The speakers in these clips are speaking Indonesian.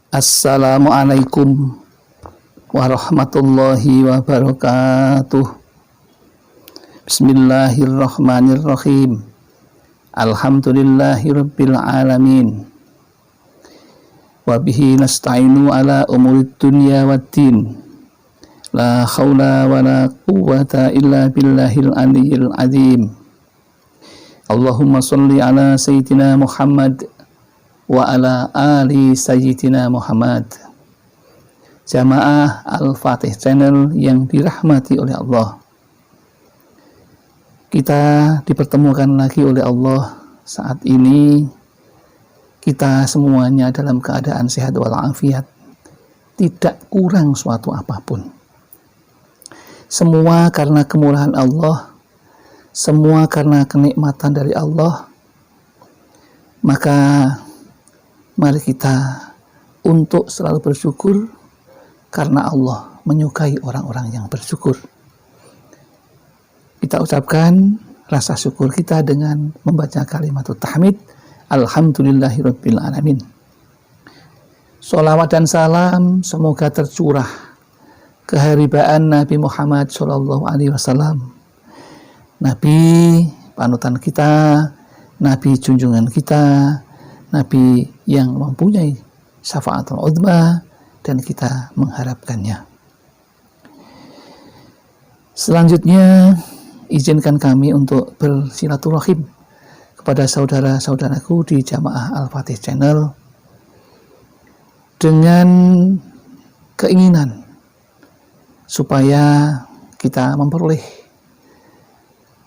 Assalamualaikum warahmatullahi wabarakatuh. Bismillahirrahmanirrahim. Alhamdulillahirabbil alamin. Wa bihi nasta'inu ala umurid dunya waddin. La haula wala quwwata illa billahil aliyyil azim. Allahumma shalli ala sayyidina Muhammad wa ala ali sayyidina Muhammad. Jamaah Al-Fatih Channel yang dirahmati oleh Allah, kita dipertemukan lagi oleh Allah saat ini. Kita semuanya dalam keadaan sehat walafiat, tidak kurang suatu apapun. Semua karena kemurahan Allah, semua karena kenikmatan dari Allah. Maka mari kita untuk selalu bersyukur, karena Allah menyukai orang-orang yang bersyukur. Kita ucapkan rasa syukur kita dengan membaca kalimat tahmid, alhamdulillahirabbil alamin. Sholawat dan salam semoga tercurah keharibaan Nabi Muhammad SAW, Nabi panutan kita, Nabi junjungan kita, Nabi yang mempunyai syafaatul uzma dan kita mengharapkannya. Selanjutnya, izinkan kami untuk bersilaturahim kepada saudara-saudaraku di Jamaah Al-Fatih Channel dengan keinginan supaya kita memperoleh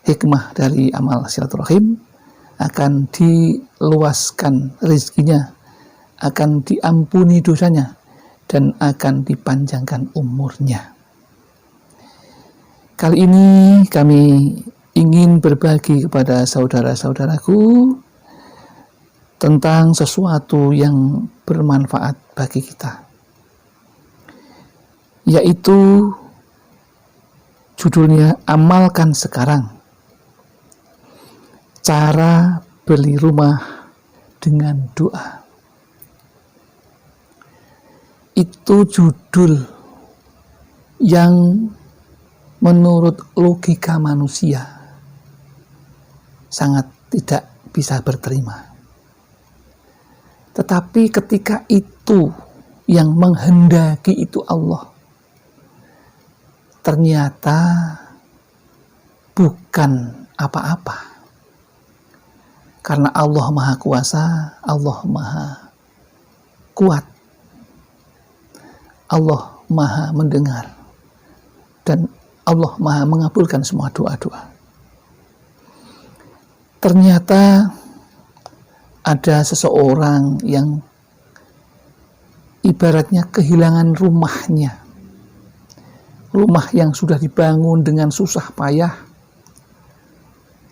hikmah dari amal silaturahim, akan diluaskan rezekinya, akan diampuni dosanya, dan akan dipanjangkan umurnya. Kali ini kami ingin berbagi kepada saudara-saudaraku tentang sesuatu yang bermanfaat bagi kita, yaitu judulnya Amalkan Sekarang, cara beli rumah dengan doa. Itu judul yang menurut logika manusia sangat tidak bisa berterima. Tetapi ketika itu yang menghendaki itu Allah, ternyata bukan apa-apa. Karena Allah Maha Kuasa, Allah Maha Kuat, Allah Maha Mendengar, dan Allah Maha mengabulkan semua doa-doa. Ternyata ada seseorang yang ibaratnya kehilangan rumahnya, rumah yang sudah dibangun dengan susah payah.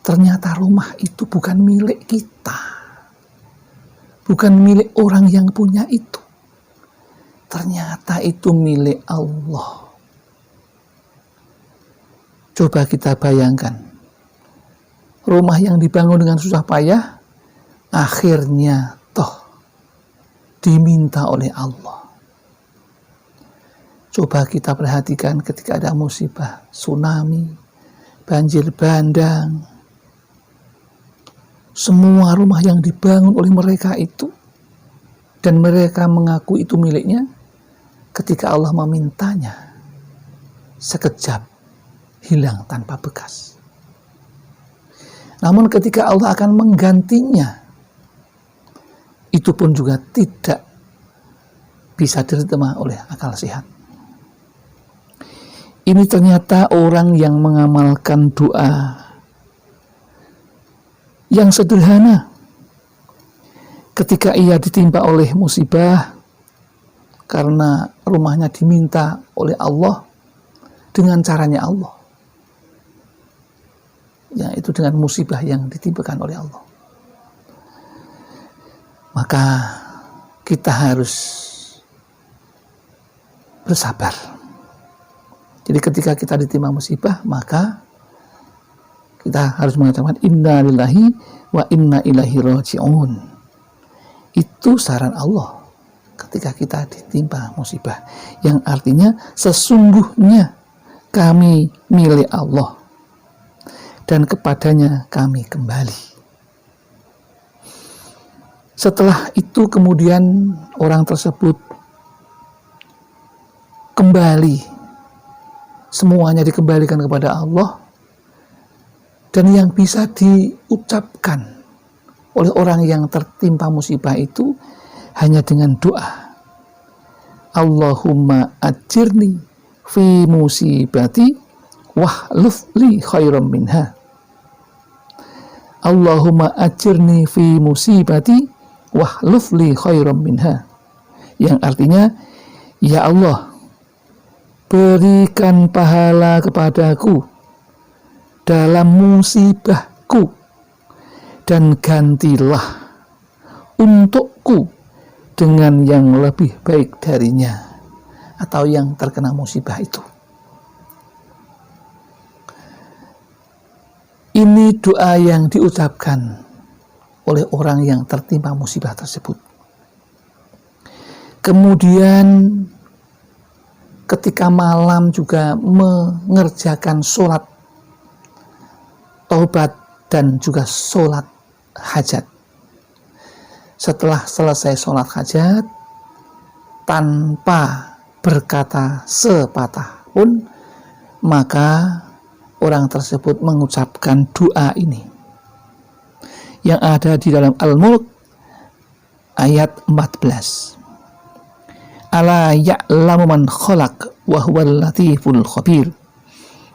Ternyata rumah itu bukan milik kita, bukan milik orang yang punya itu. Ternyata itu milik Allah. Coba kita bayangkan, rumah yang dibangun dengan susah payah, akhirnya toh diminta oleh Allah. Coba kita perhatikan ketika ada musibah, tsunami, banjir bandang, semua rumah yang dibangun oleh mereka itu, dan mereka mengaku itu miliknya, ketika Allah memintanya, sekejap hilang tanpa bekas. Namun ketika Allah akan menggantinya, itu pun juga tidak bisa diterima oleh akal sehat. Ini ternyata orang yang mengamalkan doa yang sederhana. Ketika ia ditimpa oleh musibah, karena rumahnya diminta oleh Allah dengan caranya Allah, yaitu dengan musibah yang ditimpakan oleh Allah, maka kita harus bersabar. Jadi ketika kita ditimpa musibah, maka kita harus mengatakan inna lillahi wa inna ilaihi raji'un. Itu saran Allah ketika kita ditimpa musibah, yang artinya sesungguhnya kami milik Allah dan kepadanya kami kembali. Setelah itu kemudian orang tersebut kembali, semuanya dikembalikan kepada Allah, dan yang bisa diucapkan oleh orang yang tertimpa musibah itu hanya dengan doa. Allahumma ajirni fi musibati wahluf li khairam minha. Allahumma ajirni fi musibati wahluf li khairam minha. Yang artinya, ya Allah, berikan pahala kepadaku dalam musibahku dan gantilah untukku dengan yang lebih baik darinya, atau yang terkena musibah itu. Ini doa yang diucapkan oleh orang yang tertimpa musibah tersebut. Kemudian ketika malam juga mengerjakan sholat taubat dan juga sholat hajat. Setelah selesai sholat hajat, tanpa berkata sepatah pun, maka orang tersebut mengucapkan doa ini yang ada di dalam Al-Mulk ayat 14. Ala ya'lamu man khalaq wa huwal latiful khabir.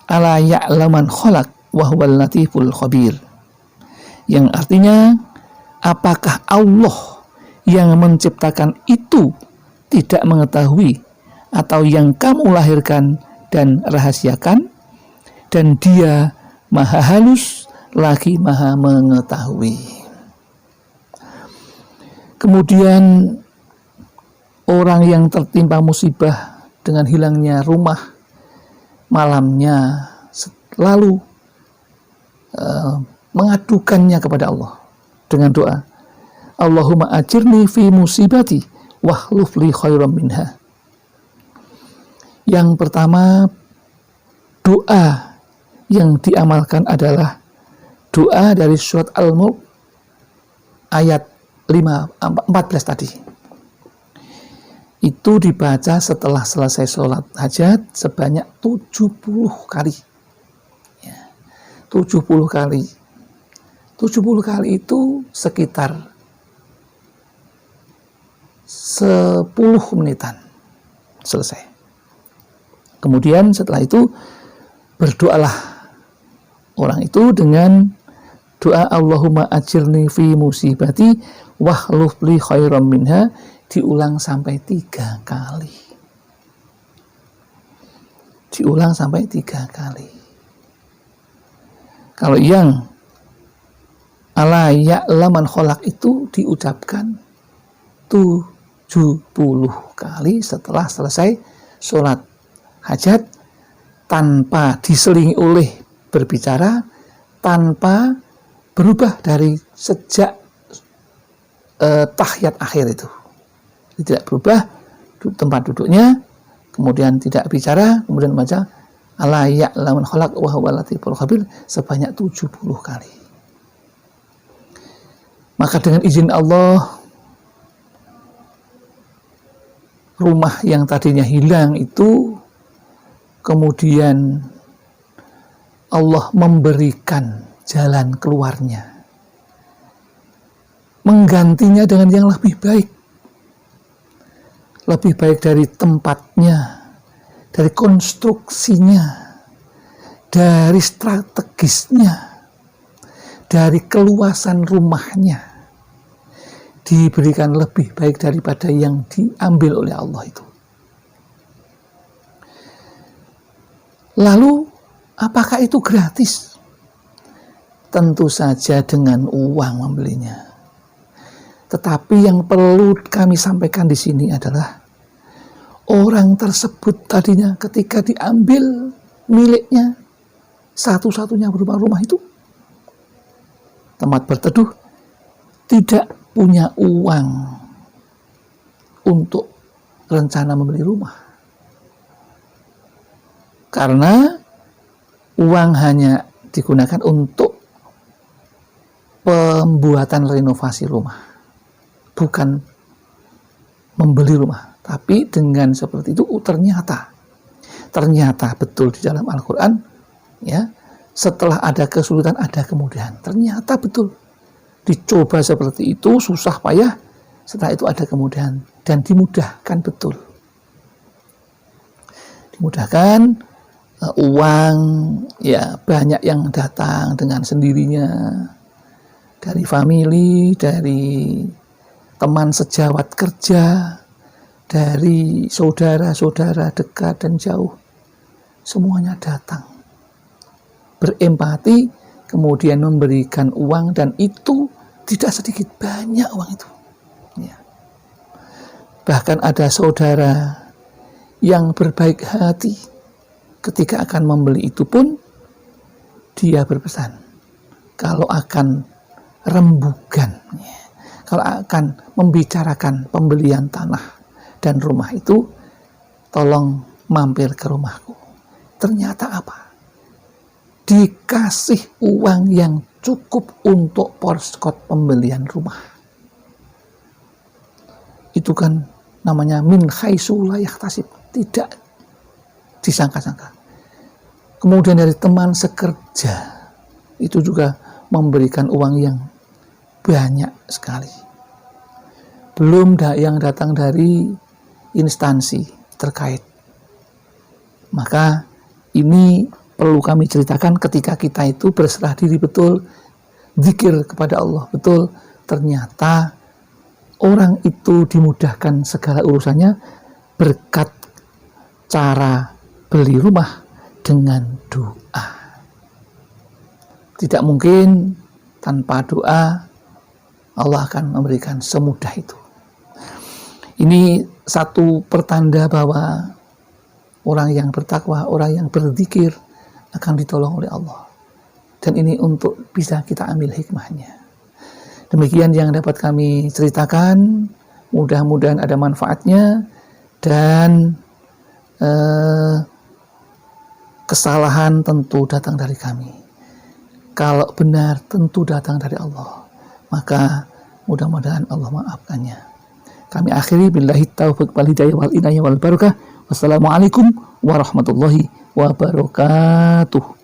Ala ya'lamu man khalaq wa huwal latiful khabir. Yang artinya, apakah Allah yang menciptakan itu tidak mengetahui, atau yang kamu lahirkan dan rahasiakan, dan Dia maha halus lagi maha mengetahui. Kemudian orang yang tertimpa musibah dengan hilangnya rumah, malamnya lalu mengadukannya kepada Allah dengan doa, Allahumma ajirni fi musibati wahluf li khairam minha. Yang pertama, doa yang diamalkan adalah doa dari surat Al-Mulk ayat 14 tadi. Itu dibaca setelah selesai sholat hajat sebanyak 70 kali. 70 kali. 70 kali itu sekitar 10 menitan selesai. Kemudian setelah itu berdoalah orang itu dengan doa Allahumma ajirni fi musibati wahluf li khairam minha, diulang sampai 3 kali. Diulang sampai 3 kali. Kalau yang ala ya'laman kholak itu diucapkan 70 kali setelah selesai sholat hajat, tanpa diselingi oleh berbicara, tanpa berubah dari sejak tahiyat akhir itu. Tidak berubah tempat duduknya, kemudian tidak bicara, kemudian baca ala ya'laman kholak wa huwal latiful khabir sebanyak 70 kali. Maka dengan izin Allah, rumah yang tadinya hilang itu kemudian Allah memberikan jalan keluarnya, menggantinya dengan yang lebih baik dari tempatnya, dari konstruksinya, dari strategisnya, dari keluasan rumahnya, diberikan lebih baik daripada yang diambil oleh Allah itu. Lalu, apakah itu gratis? Tentu saja dengan uang membelinya. Tetapi yang perlu kami sampaikan di sini adalah orang tersebut tadinya ketika diambil miliknya, satu-satunya berupa rumah itu, tempat berteduh, tidak punya uang untuk rencana membeli rumah. Karena uang hanya digunakan untuk pembuatan renovasi rumah, bukan membeli rumah. Tapi dengan seperti itu ternyata betul di dalam Al-Quran, ya, setelah ada kesulitan ada kemudahan. Ternyata betul dicoba seperti itu, susah payah, setelah itu ada kemudahan dan dimudahkan betul. Dimudahkan, uang ya banyak yang datang dengan sendirinya, dari famili, dari teman sejawat kerja, dari saudara-saudara dekat dan jauh, semuanya datang berempati, kemudian memberikan uang, dan itu tidak sedikit, banyak uang itu, ya. Bahkan ada saudara yang berbaik hati, ketika akan membeli itu pun dia berpesan, kalau akan rembugan, kalau akan membicarakan pembelian tanah dan rumah itu, tolong mampir ke rumahku. Ternyata apa? Dikasih uang yang cukup untuk porskot pembelian rumah. Itu kan namanya min haitsu la yahtasib, tidak disangka-sangka. Kemudian dari teman sekerja itu juga memberikan uang yang banyak sekali. Belum yang datang dari instansi terkait. Maka ini perlu kami ceritakan, ketika kita itu berserah diri betul, zikir kepada Allah betul, ternyata orang itu dimudahkan segala urusannya berkat cara beli rumah dengan doa. Tidak mungkin tanpa doa Allah akan memberikan semudah itu. Ini satu pertanda bahwa orang yang bertakwa, orang yang berzikir akan ditolong oleh Allah. Dan ini untuk bisa kita ambil hikmahnya. Demikian yang dapat kami ceritakan. Mudah-mudahan ada manfaatnya, dan kesalahan tentu datang dari kami. Kalau benar tentu datang dari Allah. Maka mudah-mudahan Allah maafkannya. Kami akhiri billahi taufiq wal hidayah wal inayah wal barakah. Wassalamualaikum warahmatullahi wabarakatuh.